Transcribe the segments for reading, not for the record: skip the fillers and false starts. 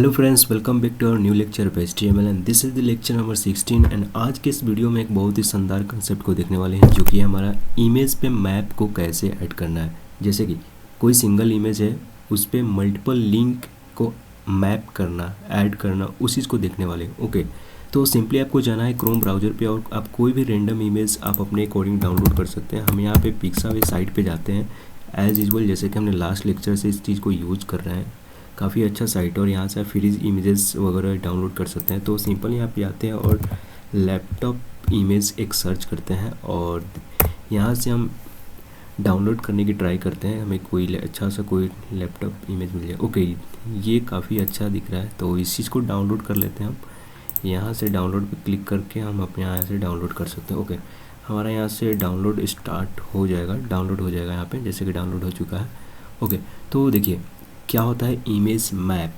Hello friends, welcome back to our new lecture of HTML and this is the lecture number 16। And आज के इस video में एक बहुत ही शानदार कंसेप्ट को देखने वाले हैं, जो कि हमारा इमेज पे मैप को कैसे ऐड करना है। जैसे कि कोई सिंगल इमेज है, उस पर मल्टीपल लिंक को मैप करना, ऐड करना, उस चीज़ को देखने वाले हैं। ओके, तो सिंपली आपको जाना है क्रोम ब्राउज़र पे और आप कोई भी रेंडम इमेज आप अपने अकॉर्डिंग डाउनलोड कर सकते हैं। हम यहाँ पे पिक्सावे साइट पे जाते हैं एज़ यूजुअल, जैसे कि हमने लास्ट लेक्चर से इस चीज़ को यूज़ कर रहे हैं। काफ़ी अच्छा साइट है और यहाँ से आप फ्री इमेजेस वगैरह डाउनलोड कर सकते हैं। तो सिंपल यहाँ पे आते हैं और लैपटॉप इमेज एक सर्च करते हैं और यहाँ से हम डाउनलोड करने की ट्राई करते हैं। हमें कोई अच्छा सा कोई लैपटॉप इमेज मिल जाए। ओके, ये काफ़ी अच्छा दिख रहा है, तो इस चीज़ को डाउनलोड कर लेते हैं। हम यहाँ से डाउनलोड पे क्लिक करके हम अपने यहाँ से डाउनलोड कर सकते हैं। ओके, हमारा यहाँ से डाउनलोड स्टार्ट हो जाएगा, डाउनलोड हो जाएगा यहाँ पे, जैसे कि डाउनलोड हो चुका है। ओके, तो देखिए क्या होता है इमेज मैप।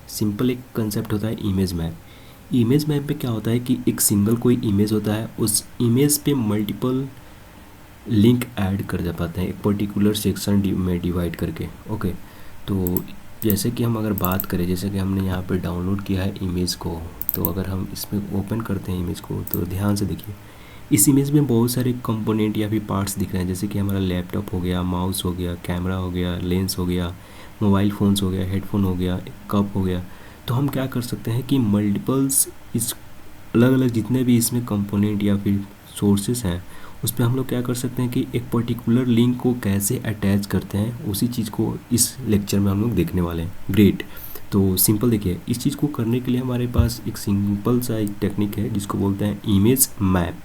सिंपल एक कंसेप्ट होता है इमेज मैप। इमेज मैप में क्या होता है कि एक सिंगल कोई इमेज होता है, उस इमेज पे मल्टीपल लिंक ऐड कर जा पाते हैं एक पर्टिकुलर सेक्शन में डिवाइड करके। ओके, तो जैसे कि हम अगर बात करें, जैसे कि हमने यहाँ पे डाउनलोड किया है इमेज को, तो अगर हम इसमें ओपन करते हैं इमेज को, तो ध्यान से देखिए इस इमेज में बहुत सारे कंपोनेंट या फिर पार्ट्स दिख रहे हैं। जैसे कि हमारा लैपटॉप हो गया, माउस हो गया, कैमरा हो गया, लेंस हो गया, मोबाइल फ़ोन्स हो गया, हेडफोन हो गया, कप हो गया। तो हम क्या कर सकते हैं कि मल्टीपल्स इस अलग अलग जितने भी इसमें कंपोनेंट या फिर सोर्सेस हैं, उस पर हम लोग क्या कर सकते हैं कि एक पर्टिकुलर लिंक को कैसे अटैच करते हैं, उसी चीज़ को इस लेक्चर में हम लोग देखने वाले हैं। ग्रेट। तो सिंपल देखिए, इस चीज़ को करने के लिए हमारे पास एक सिंपल सा एक टेक्निक है जिसको बोलते हैं इमेज मैप।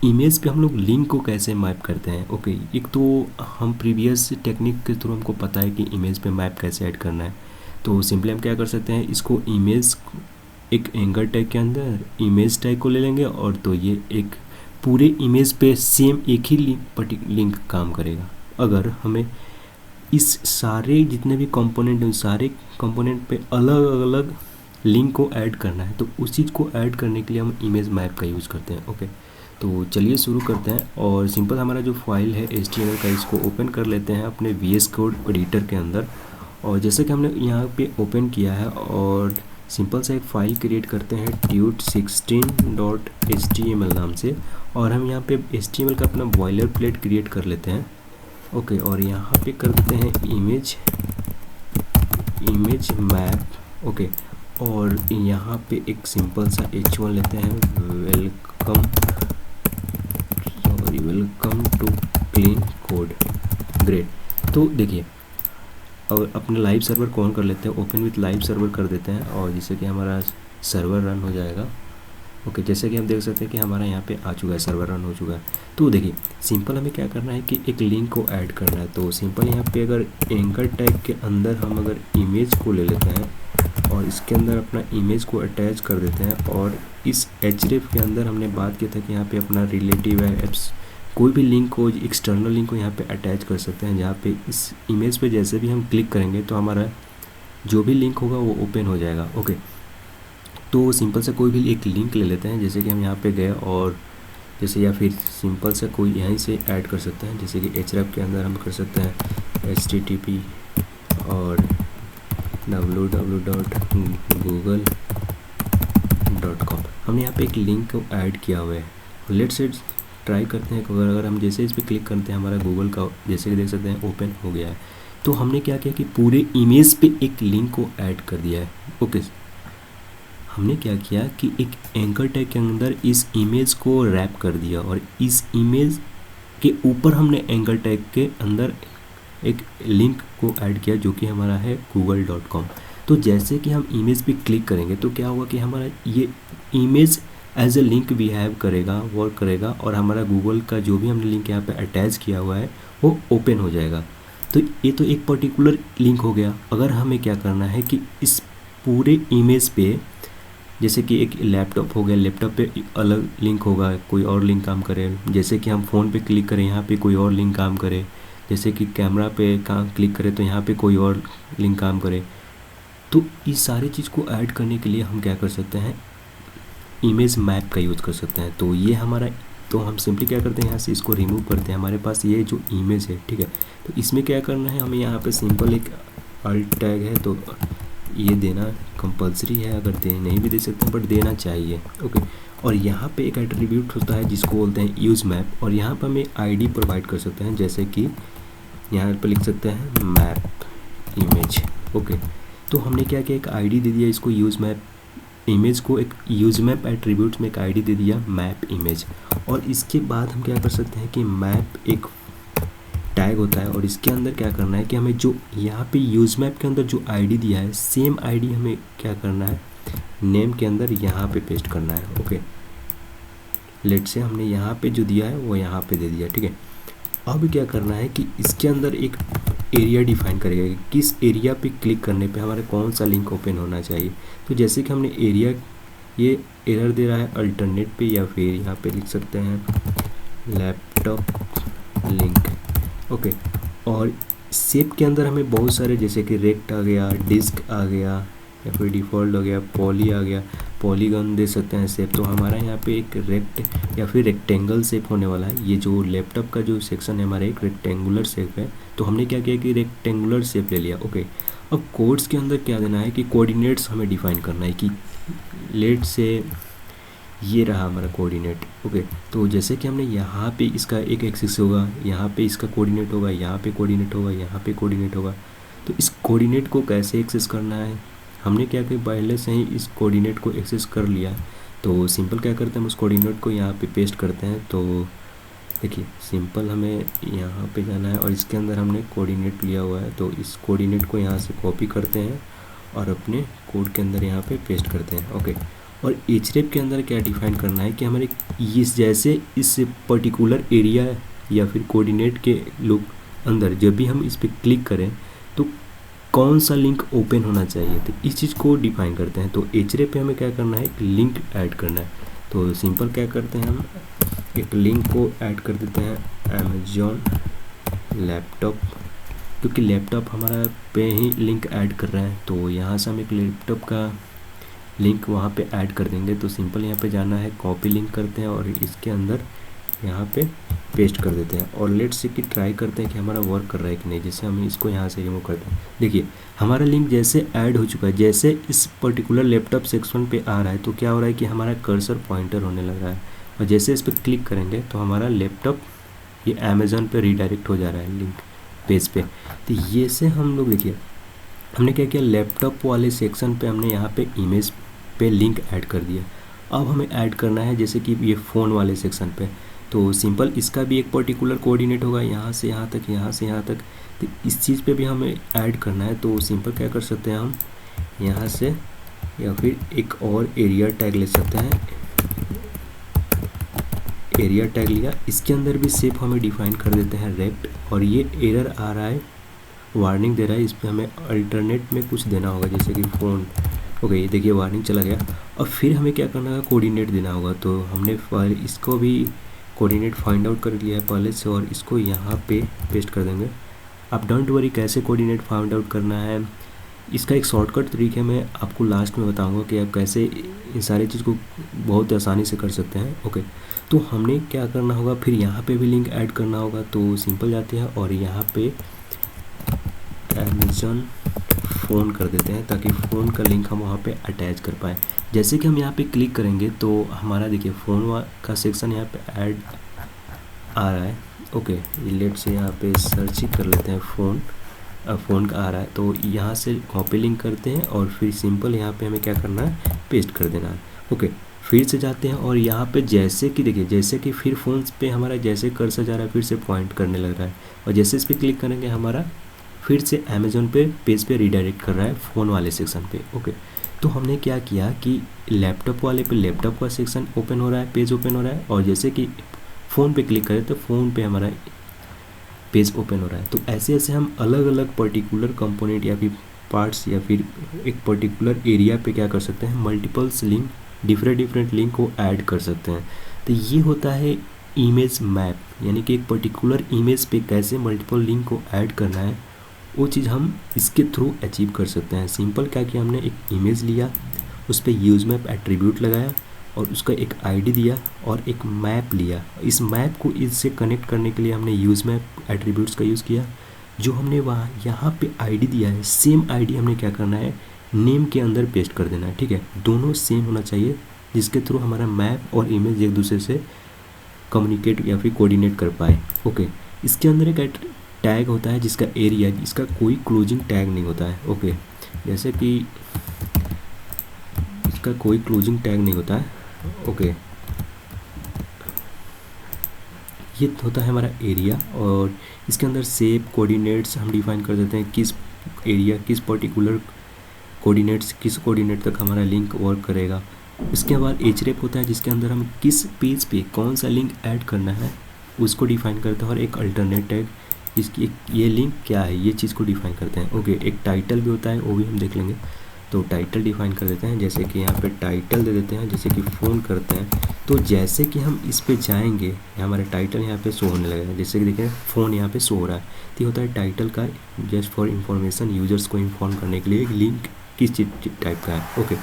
इमेज पे हम लोग लिंक को कैसे मैप करते हैं। ओके, एक तो हम प्रीवियस टेक्निक के थ्रू हमको पता है कि इमेज पे मैप कैसे ऐड करना है। तो सिंपली हम क्या कर सकते हैं, इसको इमेज एक एंकर टैग के अंदर इमेज टैग को ले लेंगे और तो ये एक पूरे इमेज पे सेम एक ही लिंक काम करेगा। अगर हमें इस सारे जितने भी कंपोनेंट हैं, सारे कंपोनेंट पे अलग अलग लिंक को ऐड करना है, तो उस चीज़ को ऐड करने के लिए हम इमेज मैप का यूज़ करते हैं। ओके, तो चलिए शुरू करते हैं। और सिंपल हमारा जो फाइल है HTML का, इसको ओपन कर लेते हैं अपने VS कोड एडिटर के अंदर। और जैसे कि हमने यहाँ पे ओपन किया है और सिंपल सा एक फ़ाइल क्रिएट करते हैं tut16.html नाम से, और हम यहाँ पे HTML का अपना बॉयलर प्लेट क्रिएट कर लेते हैं। ओके, और यहाँ पे करते हैं इमेज मैप। ओके, और यहाँ पे एक सिंपल सा H1 लेते हैं, welcome to clean code. Great. तो देखिए, और अपने लाइव सर्वर को ऑन कर लेते हैं, ओपन विथ लाइव सर्वर कर देते हैं, और जिससे कि हमारा सर्वर रन हो जाएगा। ओके, जैसे कि हम देख सकते हैं कि हमारा यहाँ पे आ चुका है, सर्वर रन हो चुका है। तो देखिए सिंपल हमें क्या करना है कि एक लिंक को ऐड करना है। तो सिंपल यहाँ पे अगर एंकर टैग के अंदर हम अगर इमेज को ले लेते हैं और इसके अंदर अपना इमेज को अटैच कर देते हैं, और इस href के अंदर हमने बात किया था कि यहाँ पे अपना रिलेटिव एप्स कोई भी लिंक को, एक्सटर्नल लिंक को यहाँ पे अटैच कर सकते हैं, जहाँ पे इस इमेज पे जैसे भी हम क्लिक करेंगे तो हमारा जो भी लिंक होगा वो ओपन हो जाएगा। ओके, तो सिंपल से कोई भी एक लिंक ले लेते हैं, जैसे कि हम यहाँ पे गए और जैसे, या फिर सिंपल से कोई यहीं से ऐड कर सकते हैं, जैसे कि href के अंदर हम कर सकते हैं http और www.google.com। हमने यहाँ पे एक लिंक को ऐड किया हुआ है। लेट्स से ट्राई करते हैं, अगर हम जैसे इस पर क्लिक करते हैं, हमारा गूगल का जैसे कि देख सकते हैं ओपन हो गया है। तो हमने क्या किया कि पूरे इमेज पे एक लिंक को ऐड कर दिया है। ओके, हमने क्या किया कि एक एंकर टैग के अंदर इस इमेज को रैप कर दिया, और इस इमेज के ऊपर हमने एंकर टैग के अंदर एक लिंक को ऐड किया, जो कि हमारा है google.com। तो जैसे कि हम इमेज पे क्लिक करेंगे तो क्या होगा कि हमारा ये image as a link behave करेगा, वर्क करेगा, और हमारा गूगल का जो भी हमने लिंक यहाँ पे अटैच किया हुआ है वो ओपन हो जाएगा। तो ये तो एक पर्टिकुलर लिंक हो गया। अगर हमें क्या करना है कि इस पूरे इमेज पे, जैसे कि एक लैपटॉप हो गया, लैपटॉप पे अलग लिंक होगा, कोई और लिंक काम करे, जैसे कि हम फ़ोन पे क्लिक करें यहाँ पे कोई और लिंक काम करे, जैसे कि कैमरा पे क्लिक करें तो यहाँ पे कोई और लिंक काम करे। तो इस सारी चीज़ को ऐड करने के लिए हम क्या कर सकते हैं, इमेज मैप का यूज़ कर सकते हैं। तो ये हमारा, तो हम सिंपली क्या करते हैं, यहाँ से इसको रिमूव करते हैं। हमारे पास ये जो इमेज है, ठीक है, तो इसमें क्या करना है, हमें यहाँ पे सिंपल एक अल्ट टैग है, तो ये देना कंपलसरी है, अगर नहीं भी दे सकते हैं बट देना चाहिए। ओके, और यहाँ पे एक एट्रीब्यूट होता है जिसको बोलते हैं यूज़ मैप, और यहाँ पर हम एक आईडी प्रोवाइड कर सकते हैं, जैसे कि यहाँ पर लिख सकते हैं मैप इमेज। ओके, तो हमने क्या किया, एक आईडी दे दिया इसको, यूज़ मैप इमेज को एक यूज़ मैप एट्रीब्यूट्स में एक आईडी दे दिया मैप इमेज। और इसके बाद हम क्या कर सकते हैं कि मैप एक टैग होता है, और इसके अंदर क्या करना है कि हमें जो यहाँ पे यूज़ मैप के अंदर जो आईडी दिया है सेम आईडी हमें क्या करना है, नेम के अंदर यहाँ पे पेस्ट करना है। ओके, लेट से हमने यहाँ पे जो दिया है वो यहाँ पे दे दिया, ठीक है। अब क्या करना है कि इसके अंदर एक एरिया डिफाइन करेगा कि किस एरिया पे क्लिक करने पे हमारा कौन सा लिंक ओपन होना चाहिए। तो जैसे कि हमने एरिया, ये एरर दे रहा है अल्टरनेट पे, या फिर यहाँ पे लिख सकते हैं लैपटॉप लिंक। ओके, और शेप के अंदर हमें बहुत सारे, जैसे कि रेक्ट आ गया, डिस्क आ गया, या फिर डिफ़ॉल्ट हो गया, पॉली आ गया, पॉलीगन दे सकते हैं शेप। तो हमारा यहाँ पे एक रेक्ट या फिर रेक्टेंगल शेप होने वाला है। ये जो लैपटॉप का जो सेक्शन है हमारा एक रेक्टेंगुलर शेप है, तो हमने क्या किया कि रेक्टेंगुलर शेप ले लिया। ओके, अब कोड्स के अंदर क्या देना है कि कोऑर्डिनेट्स हमें डिफाइन करना है कि लेट से ये रहा हमारा कोऑर्डिनेट। ओके, तो जैसे कि हमने यहाँ पे इसका एक एक्सिस होगा, यहाँ पे इसका कोऑर्डिनेट होगा, यहाँ पे कोऑर्डिनेट होगा, यहाँ पे कोऑर्डिनेट होगा। तो इस कोऑर्डिनेट को कैसे एक्सेस करना है, हमने क्या किया पहले से ही इस कोऑर्डिनेट को एक्सेस कर लिया। तो सिंपल क्या करते हैं, हम उस कोऑर्डिनेट को यहाँ पे पेस्ट करते हैं। तो देखिए सिंपल हमें यहाँ पे जाना है, और इसके अंदर हमने कोऑर्डिनेट लिया हुआ है, तो इस कोऑर्डिनेट को यहाँ से कॉपी करते हैं और अपने कोड के अंदर यहाँ पे पेस्ट करते हैं। ओके, और href के अंदर क्या डिफाइन करना है कि हमारे इस जैसे इस पर्टिकुलर एरिया या फिर कोऑर्डिनेट के लुक अंदर जब भी हम इस पर क्लिक करें तो कौन सा लिंक ओपन होना चाहिए, तो इस चीज़ को डिफाइन करते हैं। तो href पे हमें क्या करना है, एक लिंक ऐड करना है। तो सिंपल क्या करते हैं, हम एक लिंक को ऐड कर देते हैं अमेजॉन लैपटॉप, क्योंकि लैपटॉप हमारा पे ही लिंक ऐड कर रहा है। तो यहाँ से हम एक लैपटॉप का लिंक वहाँ पे ऐड कर देंगे। तो सिंपल यहाँ पे जाना है, कॉपी लिंक करते हैं और इसके अंदर यहाँ पे पेस्ट कर देते हैं, और लेट्स से कि ट्राई करते हैं कि हमारा वर्क कर रहा है कि नहीं। जैसे हम इसको यहाँ से रिमूव करते हैं, देखिए हमारा लिंक जैसे ऐड हो चुका है, जैसे इस पर्टिकुलर लैपटॉप सेक्शन पे आ रहा है तो क्या हो रहा है कि हमारा कर्सर पॉइंटर होने लग रहा है, और जैसे इस पर क्लिक करेंगे तो हमारा लैपटॉप ये अमेज़न पे रीडायरेक्ट हो जा रहा है लिंक पेज पे। तो ये से हम लोग देखिए हमने क्या किया, लैपटॉप वाले सेक्शन पे हमने यहाँ पे इमेज पे लिंक ऐड कर दिया। अब हमें ऐड करना है जैसे कि ये फ़ोन वाले सेक्शन पे, तो सिंपल इसका भी एक पर्टिकुलर कोऑर्डिनेट होगा, यहाँ से यहाँ तक, यहाँ से यहाँ तक। तो इस चीज़ पे भी हमें ऐड करना है। तो सिंपल क्या कर सकते हैं, हम यहाँ से या फिर एक और एरिया टैग ले सकते हैं। एरिया टैग लिया, इसके अंदर भी शेप हमें डिफाइन कर देते हैं रेक्ट, और ये एरर आ रहा है, वार्निंग दे रहा है, इस पर हमें अल्टरनेट में कुछ देना होगा जैसे कि फ़ोन। ओके, ये देखिए वार्निंग चला गया। और फिर हमें क्या करना है, कोऑर्डिनेट देना होगा। तो हमने इसको भी कोऑर्डिनेट फाइंड आउट कर लिया है पहले से, और इसको यहाँ पे पेस्ट कर देंगे। आप डोंट वरी कैसे कोऑर्डिनेट फाइंड आउट करना है, इसका एक शॉर्टकट तरीके मैं आपको लास्ट में बताऊंगा कि आप कैसे इन सारी चीज़ को बहुत आसानी से कर सकते हैं। ओके, तो हमने क्या करना होगा, फिर यहाँ पे भी लिंक ऐड करना होगा। तो सिंपल जाते हैं और यहाँ पे अमेज़न फ़ोन कर देते हैं ताकि फ़ोन का लिंक हम वहाँ पे अटैच कर पाएँ। जैसे कि हम यहाँ पे क्लिक करेंगे तो हमारा देखिए फ़ोन का सेक्शन यहाँ पे ऐड आ रहा है। ओके, लेट से यहाँ पे सर्च ही कर लेते हैं, फ़ोन का आ रहा है। तो यहाँ से कॉपी लिंक करते हैं और फिर सिंपल यहाँ पे हमें क्या करना है, पेस्ट कर देना है। ओके, फिर से जाते हैं और यहाँ पे जैसे कि देखिए जैसे कि फिर फ़ोन पे हमारा जैसे कर्सर जा रहा है फिर से पॉइंट करने लग रहा है, और जैसे इस पर क्लिक करेंगे हमारा फिर से अमेज़न पे पेज पे रीडायरेक्ट कर रहा है फ़ोन वाले सेक्शन पे। ओके, तो हमने क्या किया कि लैपटॉप वाले पे लैपटॉप का सेक्शन ओपन हो रहा है, पेज ओपन हो रहा है, और जैसे कि फ़ोन पे क्लिक करें तो फ़ोन पे हमारा पेज ओपन हो रहा है। तो ऐसे ऐसे हम अलग अलग पर्टिकुलर कंपोनेंट या फिर पार्ट्स या फिर एक पर्टिकुलर एरिया पे क्या कर सकते हैं, मल्टीपल्स लिंक, डिफरेंट लिंक को ऐड कर सकते हैं। तो ये होता है इमेज मैप, यानी कि एक पर्टिकुलर इमेज पे कैसे मल्टीपल लिंक को ऐड करना है, वो चीज़ हम इसके थ्रू अचीव कर सकते हैं। सिंपल क्या किया, हमने एक इमेज लिया, उस पर यूज़ मैप एट्रीब्यूट लगाया और उसका एक आईडी दिया और एक मैप लिया। इस मैप को इससे कनेक्ट करने के लिए हमने यूज़ मैप एट्रीब्यूट्स का यूज़ किया। जो हमने वहाँ यहाँ पे आईडी दिया है, सेम आईडी हमने क्या करना है, नेम के अंदर पेस्ट कर देना है, ठीक है। दोनों सेम होना चाहिए जिसके थ्रू हमारा मैप और इमेज एक दूसरे से कम्युनिकेट या फिर कोऑर्डिनेट कर पाए। ओके, इसके अंदर एक टैग होता है जिसका एरिया, इसका कोई क्लोजिंग टैग नहीं होता है। ओके, जैसे कि इसका कोई क्लोजिंग टैग नहीं होता है। ओके, ये होता है हमारा एरिया, और इसके अंदर शेप कोऑर्डिनेट्स हम डिफाइन कर देते हैं, किस एरिया किस पर्टिकुलर कोऑर्डिनेट्स किस कोऑर्डिनेट तक हमारा लिंक वर्क करेगा। इसके बाद href होता है जिसके अंदर हम किस पेज पे कौन सा लिंक ऐड करना है उसको डिफाइन करते हैं, और एक अल्टरनेट टैग इसकी ये लिंक क्या है ये चीज़ को डिफाइन करते हैं। ओके, एक टाइटल भी होता है, वो भी हम देख लेंगे। तो टाइटल डिफाइन कर देते हैं, जैसे कि यहाँ पे टाइटल दे देते हैं, जैसे कि फ़ोन करते हैं। तो जैसे कि हम इस पे जाएंगे हमारा टाइटल यहाँ पे शो होने लगेगा, जैसे कि देखिए फ़ोन यहाँ पे शो हो रहा है। तो ये होता है टाइटल का जस्ट फॉर इंफॉर्मेशन, यूजर्स को इन्फॉर्म करने के लिए एक लिंक किस चीज़ टाइप का है। ओके,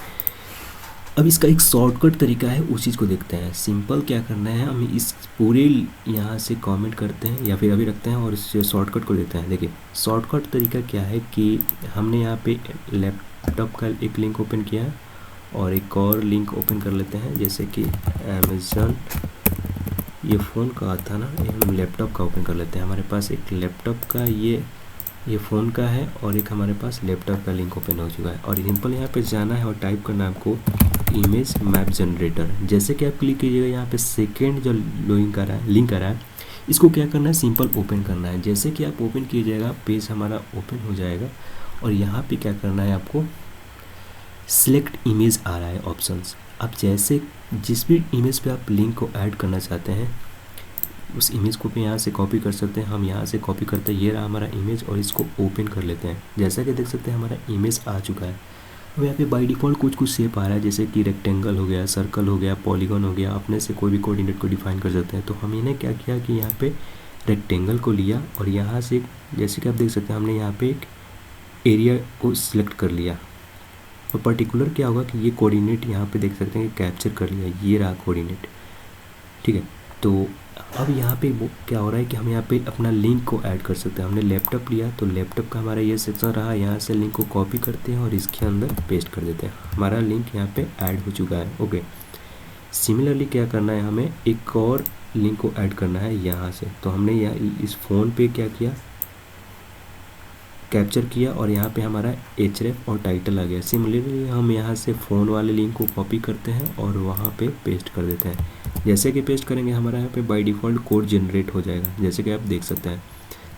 अब इसका एक शॉर्टकट तरीका है, उस चीज़ को देखते हैं। सिंपल क्या करना है, हम इस पूरे यहाँ से कमेंट करते हैं या फिर अभी रखते हैं और इस शॉर्टकट को देते हैं। देखिए शॉर्टकट तरीका क्या है कि हमने यहाँ पे लैपटॉप का एक लिंक ओपन किया है और एक और लिंक ओपन कर लेते हैं, जैसे कि अमेज़न, ये फ़ोन का था ना, ये हम लैपटॉप का ओपन कर लेते हैं। हमारे पास एक लैपटॉप का ये फ़ोन का है और एक हमारे पास लैपटॉप का लिंक ओपन हो चुका है। और सिंपल यहाँ पे जाना है और टाइप करना है आपको इमेज मैप जनरेटर। जैसे कि आप क्लिक कीजिएगा यहाँ पे सेकेंड जो लिंक आ रहा है इसको क्या करना है, सिंपल ओपन करना है। जैसे कि आप ओपन कीजिएगा पेज हमारा ओपन हो जाएगा, और यहाँ पे क्या करना है आपको सिलेक्ट इमेज आ रहा है ऑप्शंस। आप जैसे जिस भी इमेज पे आप लिंक को ऐड करना चाहते हैं उस इमेज को भी यहाँ से कॉपी कर सकते हैं। हम यहाँ से कॉपी करते हैं, ये रहा हमारा इमेज, और इसको ओपन कर लेते हैं। जैसा कि देख सकते हैं हमारा इमेज आ चुका है। अब यहाँ पे बाय डिफ़ॉल्ट कुछ शेप आ रहा है, जैसे कि रेक्टेंगल हो गया, सर्कल हो गया, पॉलीगन हो गया। अपने से कोई भी कोऑर्डिनेट को डिफाइन कर सकते हैं। तो हम इन्हें क्या किया कि यहाँ पे रेक्टेंगल को लिया और यहाँ से जैसे कि आप देख सकते हैं हमने यहाँ पे एक एरिया को सिलेक्ट कर लिया, और पर्टिकुलर क्या होगा कि ये कोऑर्डिनेट यहाँ पे देख सकते हैं कि कैप्चर कर लिया, ये रहा कोऑर्डिनेट, ठीक है। तो अब यहाँ पे वो क्या हो रहा है कि हम यहाँ पे अपना लिंक को ऐड कर सकते हैं। हमने लैपटॉप लिया तो लैपटॉप का हमारा ये सेक्शन रहा, यहाँ से लिंक को कॉपी करते हैं और इसके अंदर पेस्ट कर देते हैं। हमारा लिंक यहाँ पे ऐड हो चुका है। ओके, सिमिलरली क्या करना है, हमें एक और लिंक को ऐड करना है यहाँ से। तो हमने यहाँ इस फ़ोन पे क्या किया, कैप्चर किया, और यहाँ पे हमारा href और टाइटल आ गया। सिमिलरली हम यहाँ से फ़ोन वाले लिंक को कॉपी करते हैं और वहाँ पे पेस्ट कर देते हैं। जैसे कि पेस्ट करेंगे हमारा यहाँ पे बाय डिफ़ॉल्ट कोड जनरेट हो जाएगा, जैसे कि आप देख सकते हैं।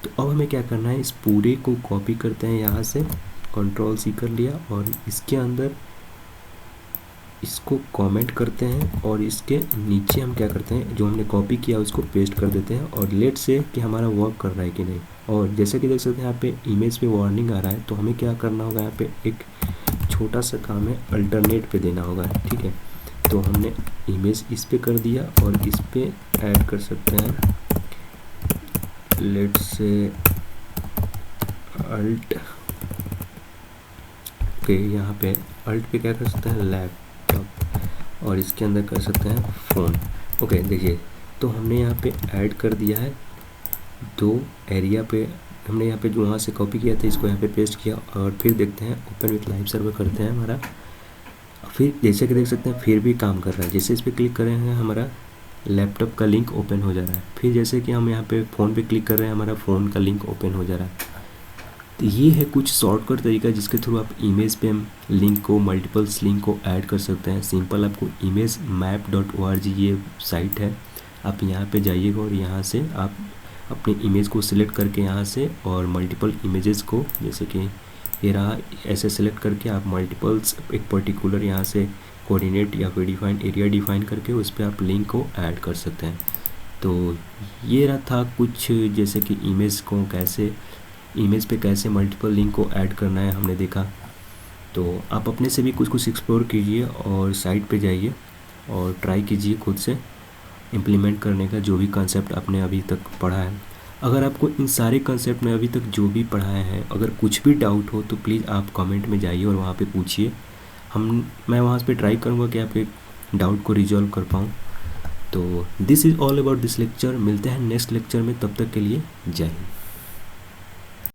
तो अब हमें क्या करना है, इस पूरे को कॉपी करते हैं, यहाँ से Ctrl+C कर लिया और इसके अंदर इसको कमेंट करते हैं, और इसके नीचे हम क्या करते हैं, जो हमने कॉपी किया उसको पेस्ट कर देते हैं, और लेट से कि हमारा वर्क कर रहा है कि नहीं। और जैसे कि देख सकते हैं यहाँ पे इमेज पे वार्निंग आ रहा है, तो हमें क्या करना होगा, यहाँ पे एक छोटा सा काम है, अल्टरनेट पे देना होगा, ठीक है। तो हमने इमेज इस पे कर दिया और इस पे ऐड कर सकते हैं, लेट से अल्ट, ओके, यहाँ पे अल्ट पे क्या कर सकते हैं, लैपटॉप, और इसके अंदर कर सकते हैं फ़ोन। ओके, देखिए तो हमने यहाँ पे ऐड कर दिया है दो एरिया पे। हमने यहाँ पे जो वहाँ से कॉपी किया था इसको यहाँ पे पेस्ट किया, और फिर देखते हैं ओपन विथ लाइव सर्वर करते हैं हमारा। फिर जैसे कि देख सकते हैं फिर भी काम कर रहा है। जैसे इस पर क्लिक कर रहे हैं हमारा लैपटॉप का लिंक ओपन हो जा रहा है। फिर जैसे कि हम यहाँ पे फ़ोन पे क्लिक कर रहे हैं हमारा फ़ोन का लिंक ओपन हो जा रहा है। तो ये है कुछ शॉर्टकट तरीका जिसके थ्रू आप इमेज पे लिंक को, मल्टीपल्स लिंक को ऐड कर सकते हैं। सिंपल आपको imagemap.org ये साइट है, आप यहाँ पे जाइएगा और यहाँ से आप अपनी इमेज को सिलेक्ट करके यहाँ से और मल्टीपल इमेजेस को, जैसे कि ये रहा, ऐसे सिलेक्ट करके आप मल्टीपल्स एक पर्टिकुलर यहाँ से कोऑर्डिनेट या फिर डिफाइन एरिया डिफाइन करके उस पर आप लिंक को ऐड कर सकते हैं। तो ये रहा था कुछ, जैसे कि इमेज पे कैसे मल्टीपल लिंक को ऐड करना है हमने देखा। तो आप अपने से भी कुछ एक्सप्लोर कीजिए और साइट पे जाइए और ट्राई कीजिए खुद से इम्प्लीमेंट करने का जो भी कंसेप्ट आपने अभी तक पढ़ा है। अगर आपको इन सारे कंसेप्ट में अभी तक जो भी पढ़ाए हैं अगर कुछ भी डाउट हो तो प्लीज़ आप कमेंट में जाइए और वहाँ पे पूछिए। मैं वहाँ पे ट्राई करूँगा कि आपके डाउट को रिजॉल्व कर पाऊँ। तो this is all about this lecture. मिलते हैं नेक्स्ट लेक्चर में, तब तक के लिए जय हिंद।